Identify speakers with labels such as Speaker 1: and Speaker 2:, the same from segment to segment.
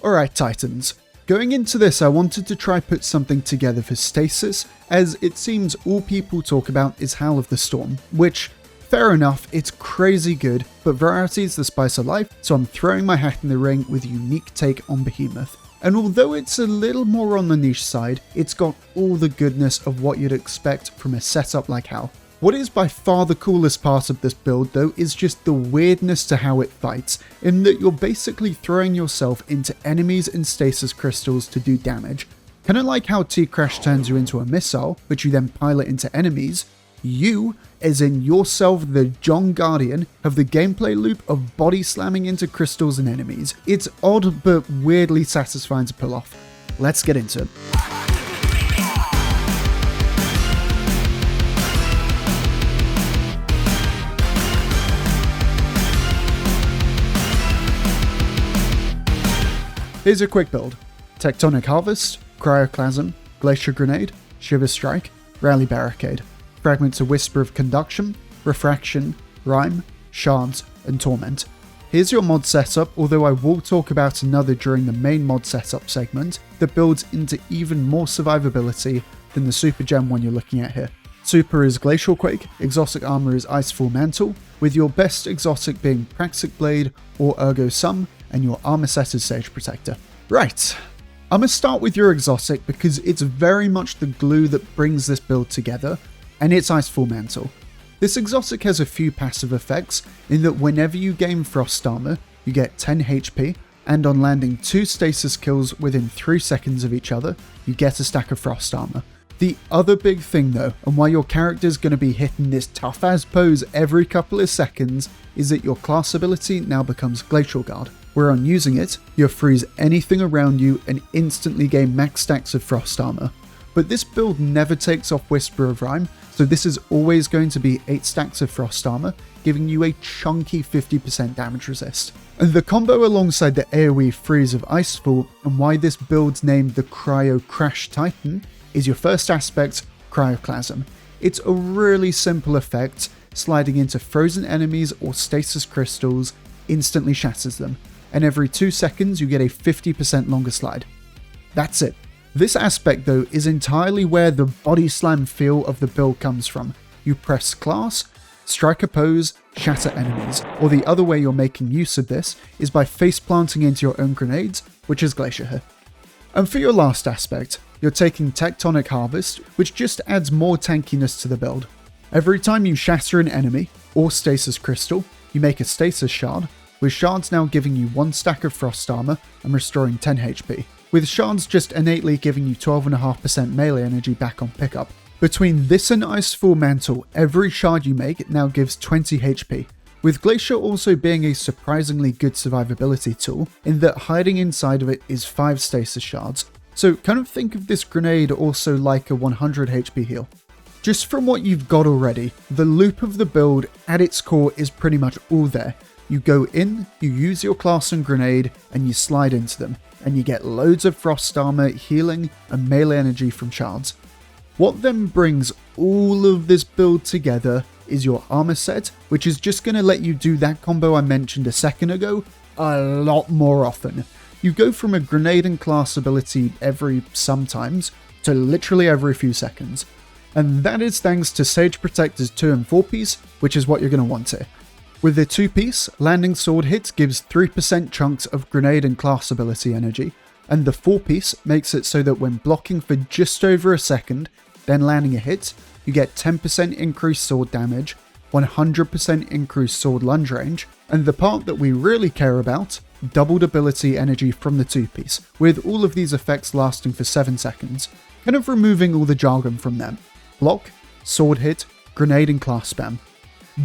Speaker 1: Alright Titans, going into this I wanted to try put something together for Stasis, as it seems all people talk about is Howl of the Storm, which, fair enough, it's crazy good, but variety is the spice of life, so I'm throwing my hat in the ring with a unique take on Behemoth. And although it's a little more on the niche side, it's got all the goodness of what you'd expect from a setup like Howl. What is by far the coolest part of this build though is just the weirdness to how it fights, in that you're basically throwing yourself into enemies and stasis crystals to do damage. Kinda like how T-Crash turns you into a missile, which you then pilot into enemies, you, as in yourself the John Guardian, have the gameplay loop of body slamming into crystals and enemies. It's odd but weirdly satisfying to pull off. Let's get into it. Here's a quick build. Tectonic Harvest, Cryoclasm, Glacier Grenade, Shiver Strike, Rally Barricade. Fragments of Whisper of Conduction, Refraction, Rime, Shards, and Torment. Here's your mod setup, although I will talk about another during the main mod setup segment that builds into even more survivability than the Super Gem one you're looking at here. Super is Glacial Quake, exotic armor is Icefall Mantle, with your best exotic being Praxic Blade or Ergo Sum, and your armor set is Sage Protector. Right, I'm gonna start with your exotic because it's very much the glue that brings this build together, and it's Icefall Mantle. This exotic has a few passive effects in that whenever you gain Frost Armor, you get 10 HP, and on landing 2 stasis kills within 3 seconds of each other, you get a stack of Frost Armor. The other big thing though, and why your character is going to be hitting this tough as pose every couple of seconds, is that your class ability now becomes Glacial Guard, where on using it, you'll freeze anything around you and instantly gain max stacks of Frost Armor. But this build never takes off Whisper of Rime, so this is always going to be 8 stacks of Frost Armor, giving you a chunky 50% damage resist. And the combo alongside the AoE freeze of Icefall, and why this build's named the CryoCrash Titan, is your first aspect, Cryoclasm. It's a really simple effect, sliding into frozen enemies or stasis crystals instantly shatters them, and every 2 seconds you get a 50% longer slide. That's it. This aspect though is entirely where the body slam feel of the build comes from. You press class, strike a pose, shatter enemies, or the other way you're making use of this is by face planting into your own grenades, which is Glacier here. And for your last aspect, you're taking Tectonic Harvest, which just adds more tankiness to the build. Every time you shatter an enemy, or stasis crystal, you make a stasis shard, with shards now giving you 1 stack of Frost Armor and restoring 10 HP, with shards just innately giving you 12.5% melee energy back on pickup. Between this and Icefall Mantle, every shard you make now gives 20 HP, with Glacier also being a surprisingly good survivability tool, in that hiding inside of it is 5 stasis shards, so kind of think of this grenade also like a 100 HP heal. Just from what you've got already, the loop of the build at its core is pretty much all there. You go in, you use your class and grenade, and you slide into them, and you get loads of Frost Armor, healing, and melee energy from shards. What then brings all of this build together is your Armour Set, which is just going to let you do that combo I mentioned a second ago a lot more often. You go from a grenade and class ability every sometimes to literally every few seconds. And that is thanks to Sage Protector's 2 and 4 piece, which is what you're going to want here. With the 2 piece, landing sword hit gives 3% chunks of grenade and class ability energy, and the 4 piece makes it so that when blocking for just over a second, then landing a hit, you get 10% increased sword damage, 100% increased sword lunge range, and the part that we really care about, doubled ability energy from the 2 piece, with all of these effects lasting for 7 seconds, kind of removing all the jargon from them. Block, sword hit, grenade and class spam.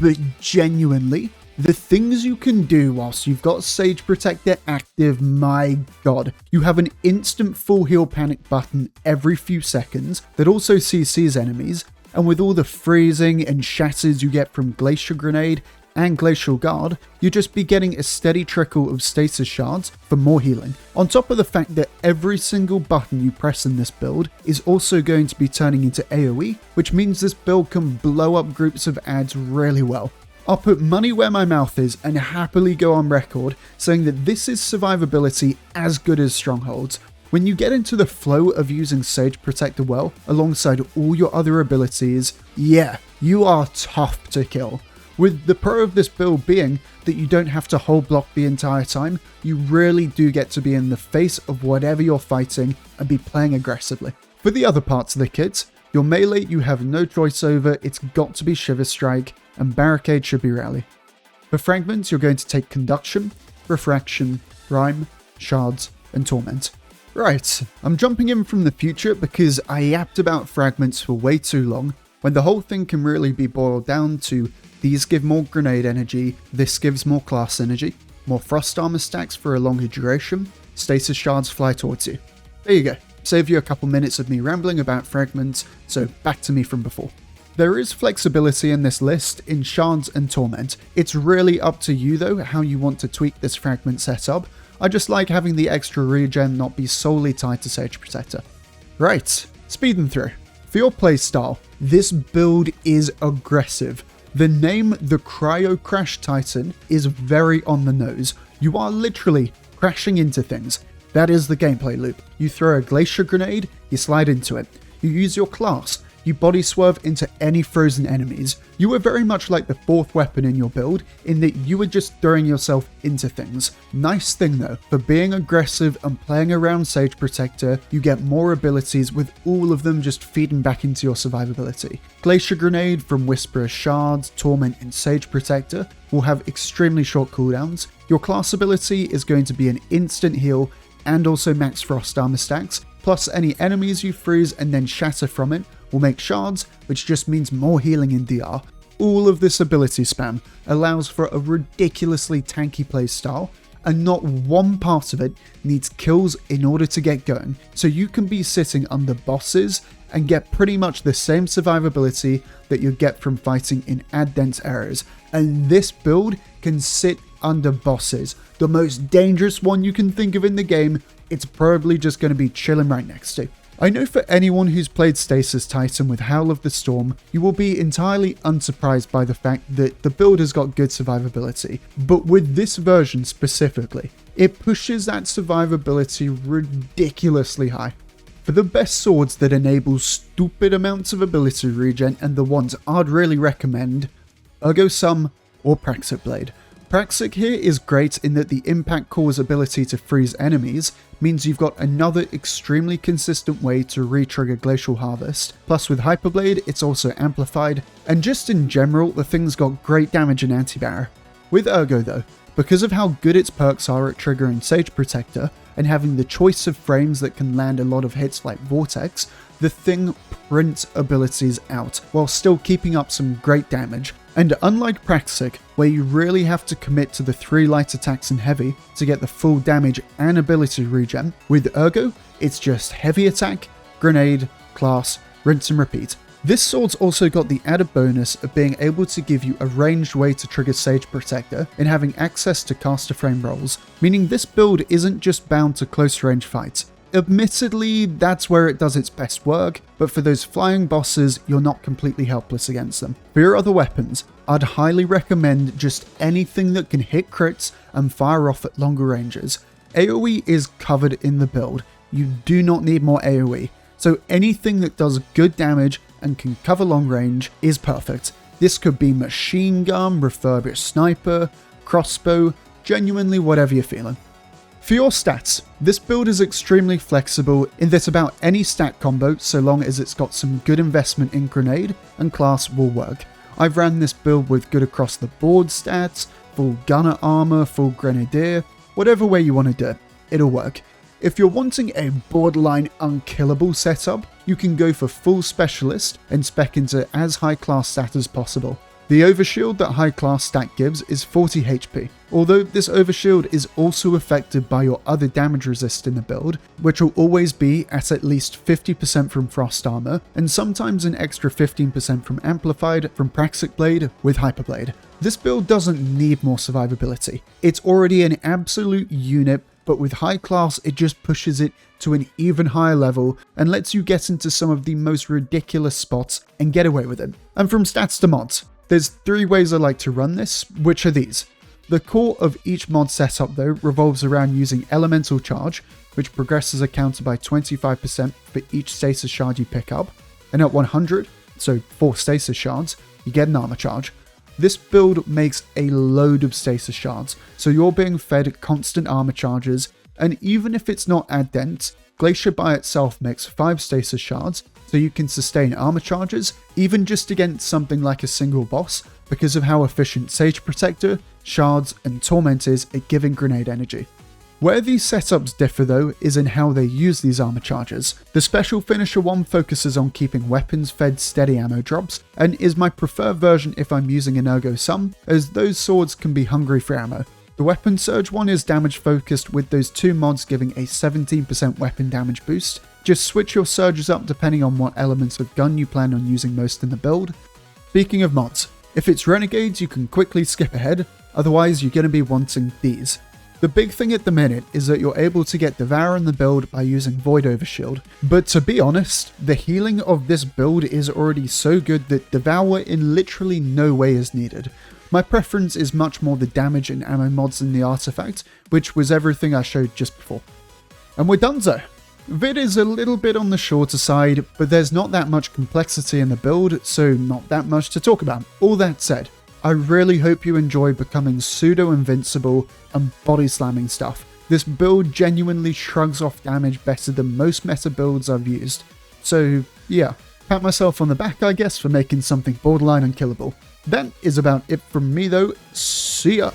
Speaker 1: But genuinely, the things you can do whilst you've got Sage Protector active, my god. You have an instant full heal panic button every few seconds that also CCs enemies, and with all the freezing and shatters you get from Glacier Grenade and Glacial Guard, you'll just be getting a steady trickle of stasis shards for more healing. On top of the fact that every single button you press in this build is also going to be turning into AoE, which means this build can blow up groups of adds really well. I'll put money where my mouth is and happily go on record saying that this is survivability as good as Strongholds. When you get into the flow of using Sage Protector well, alongside all your other abilities, yeah, you are tough to kill. With the pro of this build being that you don't have to hold block the entire time, you really do get to be in the face of whatever you're fighting and be playing aggressively. For the other parts of the kit, your melee you have no choice over, it's got to be Shiver Strike, and Barricade should be Rally. For Fragments, you're going to take Conduction, Refraction, Rime, Shards, and Torment. Right, I'm jumping in from the future because I yapped about Fragments for way too long, when the whole thing can really be boiled down to these give more grenade energy, this gives more class energy, more Frost Armor stacks for a longer duration, Stasis Shards fly towards you. There you go, save you a couple minutes of me rambling about Fragments, so back to me from before. There is flexibility in this list in Shards and Torment. It's really up to you though how you want to tweak this Fragment setup. I just like having the extra regen not be solely tied to Sage Protector. Right, speeding through. For your playstyle, this build is aggressive. The name the CryoCrash Titan is very on the nose. You are literally crashing into things. That is the gameplay loop. You throw a glacier grenade, you slide into it. You use your class. You body swerve into any frozen enemies. You were very much like the fourth weapon in your build, in that you were just throwing yourself into things. Nice thing though, for being aggressive and playing around Sage Protector, you get more abilities with all of them just feeding back into your survivability. Glacier Grenade from Whisperer Shards, Torment and Sage Protector will have extremely short cooldowns. Your class ability is going to be an instant heal and also max Frost Armor stacks, plus any enemies you freeze and then shatter from it will make shards, which just means more healing in DR. All of this ability spam allows for a ridiculously tanky playstyle, and not one part of it needs kills in order to get going, so you can be sitting under bosses and get pretty much the same survivability that you get from fighting in ad-dense areas, and this build can sit under bosses. The most dangerous one you can think of in the game, it's probably just going to be chilling right next to. I know for anyone who's played Stasis Titan with Howl of the Storm, you will be entirely unsurprised by the fact that the build has got good survivability, but with this version specifically, it pushes that survivability ridiculously high. For the best swords that enable stupid amounts of ability regen and the ones I'd really recommend, Ergo-Sum or Praxic Blade. Praxic here is great in that the Impact Core's ability to freeze enemies means you've got another extremely consistent way to re-trigger Glacial Harvest, plus with Hyperblade it's also amplified, and just in general the thing's got great damage and anti-barrier. With Ergo though, because of how good its perks are at triggering Sage Protector, and having the choice of frames that can land a lot of hits like Vortex, the thing prints abilities out, while still keeping up some great damage. And unlike Praxic, where you really have to commit to the 3 light attacks in heavy to get the full damage and ability regen, with Ergo, it's just heavy attack, grenade, class, rinse and repeat. This sword's also got the added bonus of being able to give you a ranged way to trigger Sage Protector and having access to caster frame rolls, meaning this build isn't just bound to close range fights. Admittedly, that's where it does its best work, but for those flying bosses, you're not completely helpless against them. For your other weapons, I'd highly recommend just anything that can hit crits and fire off at longer ranges. AoE is covered in the build, you do not need more AoE, so anything that does good damage and can cover long range is perfect. This could be machine gun, refurbished sniper, crossbow, genuinely whatever you're feeling. For your stats, this build is extremely flexible in that about any stat combo, so long as it's got some good investment in grenade and class, will work. I've ran this build with good across the board stats, full gunner armor, full grenadier, whatever way you want to do it, it'll work. If you're wanting a borderline unkillable setup, you can go for full specialist and spec into as high class stat as possible. The overshield that high class stat gives is 40 HP, although this overshield is also affected by your other damage resist in the build, which will always be at least 50% from Frost Armor, and sometimes an extra 15% from Amplified from Praxic Blade with Hyperblade. This build doesn't need more survivability, it's already an absolute unit, but with high class it just pushes it to an even higher level and lets you get into some of the most ridiculous spots and get away with it. And from stats to mods, There's 3 ways I like to run this, which are these. The core of each mod setup though revolves around using Elemental Charge, which progresses a counter by 25% for each Stasis shard you pick up, and at 100, so 4 Stasis shards, you get an Armor Charge. This build makes a load of Stasis shards, so you're being fed constant armor charges, and even if it's not as dense, Glacier by itself makes 5 Stasis shards, so you can sustain armor charges, even just against something like a single boss, because of how efficient Sage Protector, Shards, and Torment is at giving grenade energy. Where these setups differ though is in how they use these armor charges. The Special Finisher one focuses on keeping weapons fed steady ammo drops, and is my preferred version if I'm using an Ergo Sum, as those swords can be hungry for ammo. The Weapon Surge one is damage focused, with those 2 mods giving a 17% weapon damage boost. Just switch your surges up depending on what elements of gun you plan on using most in the build. Speaking of mods, if it's Renegades you can quickly skip ahead, otherwise you're going to be wanting these. The big thing at the minute is that you're able to get Devour in the build by using Void Overshield, but to be honest, the healing of this build is already so good that Devour in literally no way is needed. My preference is much more the damage and ammo mods in the artifact, which was everything I showed just before. And we're donezo! Vid is a little bit on the shorter side, but there's not that much complexity in the build, so not that much to talk about. All that said, I really hope you enjoy becoming pseudo-invincible and body slamming stuff. This build genuinely shrugs off damage better than most meta builds I've used. So yeah, pat myself on the back I guess for making something borderline unkillable. That is about it from me though, see ya!